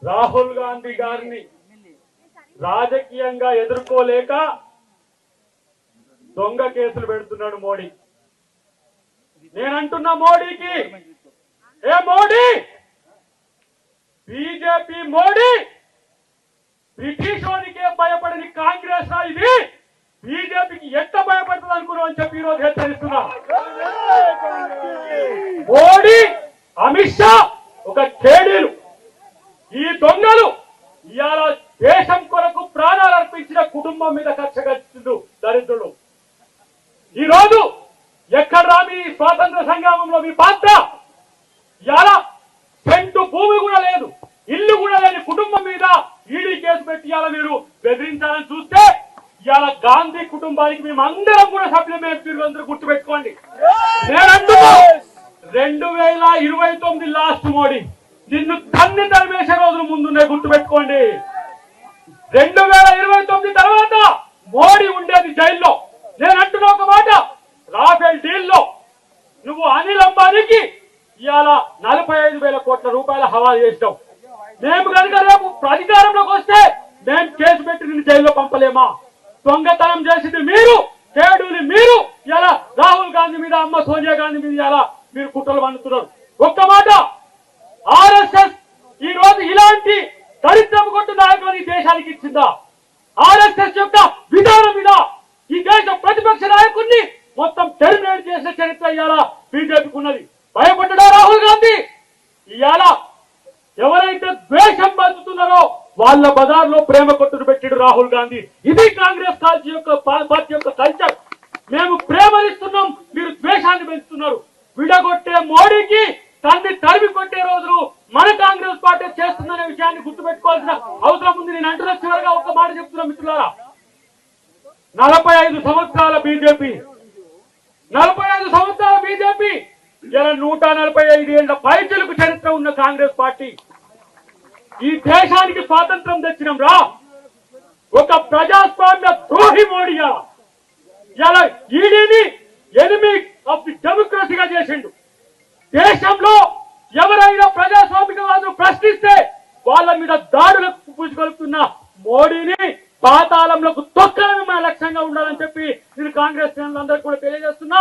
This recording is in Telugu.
రాహుల్ గాంధీ గారిని రాజకీయంగా ఎదుర్కోలేక దొంగ కేసులు పెడుతున్నాడు మోడీ. నేనంటున్నా మోడీకి, ఏ మోడీ, బీజేపీ మోడీ బ్రిటిష్ వాడికే భయపడని కాంగ్రెస్ ఇది బీజేపీకి ఎంత భయపడుతుంది అనుకున్నాం అని చెప్పి ఈరోజు హెచ్చరిస్తున్నా. మోడీ, అమిత్ షా ఒక కేడీలు, ఈ దొంగలు ఇవాళ దేశం కొరకు ప్రాణాలు అర్పించిన కుటుంబం మీద కక్ష కట్టిండు దరిద్రులు. ఈ రోజు ఎక్కడ రామి స్వాతంత్ర సంగ్రామంలో మీ పాత్ర? ఇవాళ సెంటు భూమి కూడా లేదు, ఇల్లు కూడా లేని కుటుంబం మీద ఈడీ కేసు పెట్టి ఇవాళ మీరు బెదిరించాలని చూస్తే ఇవాళ గాంధీ కుటుంబానికి మేము అందరం కూడా సభ్యులమే. అందరూ గుర్తుపెట్టుకోండి. నేనంటున్నా 2029 లాస్ట్ మోడీ నిన్ను తన్ని తరిమేసే రోజులు ముందున్నాయి, గుర్తుపెట్టుకోండి. 2029 తర్వాత మోడీ ఉండేది జైల్లో. నేను అంటున్నా ఒక మాట, రాఫెల్ డీల్లో నువ్వు అనిల్ అంబానీకి ఇవాళ 45,000 కోట్ల రూపాయల హవాలా చేసినావు. మేము కనుక రేపు అధికారంలోకి వస్తే మేము కేసు పెట్టి నిన్ను జైల్లో పంపలేమా? దొంగతనం చేసింది మీరు, కేడుని మీరు. ఇలా రాహుల్ గాంధీ మీద, అమ్మ సోనియా గాంధీ మీద ఇలా మీరు కుట్రలు పండుతున్నారు. ఒక్క మాట, ఆర్ఎస్ఎస్ ఈ రోజు ఇలాంటి దరిద్రం కొట్టు నాయకులను ఈ దేశానికి ఇచ్చిందా? ఆర్ఎస్ఎస్ యొక్క విధానం మీద ఈ దేశ ప్రతిపక్ష నాయకుడిని మొత్తం టెర్మినేట్ చేసిన చరిత్ర ఇవాళ బీజేపీకి ఉన్నది. భయపడ్డా రాహుల్ గాంధీ? ఇవాళ ఎవరైతే ద్వేషం పంచుతున్నారో వాళ్ళ బజార్లో ప్రేమ కొట్టును పెట్టాడు రాహుల్ గాంధీ. ఇది కాంగ్రెస్ పార్టీ యొక్క కల్చర్. మేము ప్రేమనిస్తున్నాం, మీరు ద్వేషాన్ని పెంచుతున్నారు. విడగొట్టే మోడీకి తన్ని తరిమి కొట్టే రోజులు మన కాంగ్రెస్ పార్టీ చేస్తుందనే విషయాన్ని గుర్తుపెట్టుకోవాల్సిన అవసరం ఉంది. నేను అంటున్న చివరిగా ఒక్క మాట చెప్తున్నా మిత్రులారా, 45 సంవత్సరాల బీజేపీ, 45 సంవత్సరాల బీజేపీ, ఇలా 145 ఏళ్ల పైచలకు చరిత్ర ఉన్న కాంగ్రెస్ పార్టీ ఈ దేశానికి స్వాతంత్రం తెచ్చినాం రా. ఒక ప్రజాస్వామ్య ద్రోహి మోడీ ఇలా ఈడీని ఎనిమి ఆఫ్ ది డెమోక్రసీగా చేసిండు. దేశంలో ఎవరైనా ప్రజాస్వామికవాదులు ప్రశ్నిస్తే వాళ్ళ మీద దాడులకు పూజగలుగుతున్న మోడీని పాతాళంలోకి తొక్కడమే మన లక్ష్యంగా ఉండాలని చెప్పి నేను కాంగ్రెస్ అందరికీ కూడా తెలియజేస్తున్నా.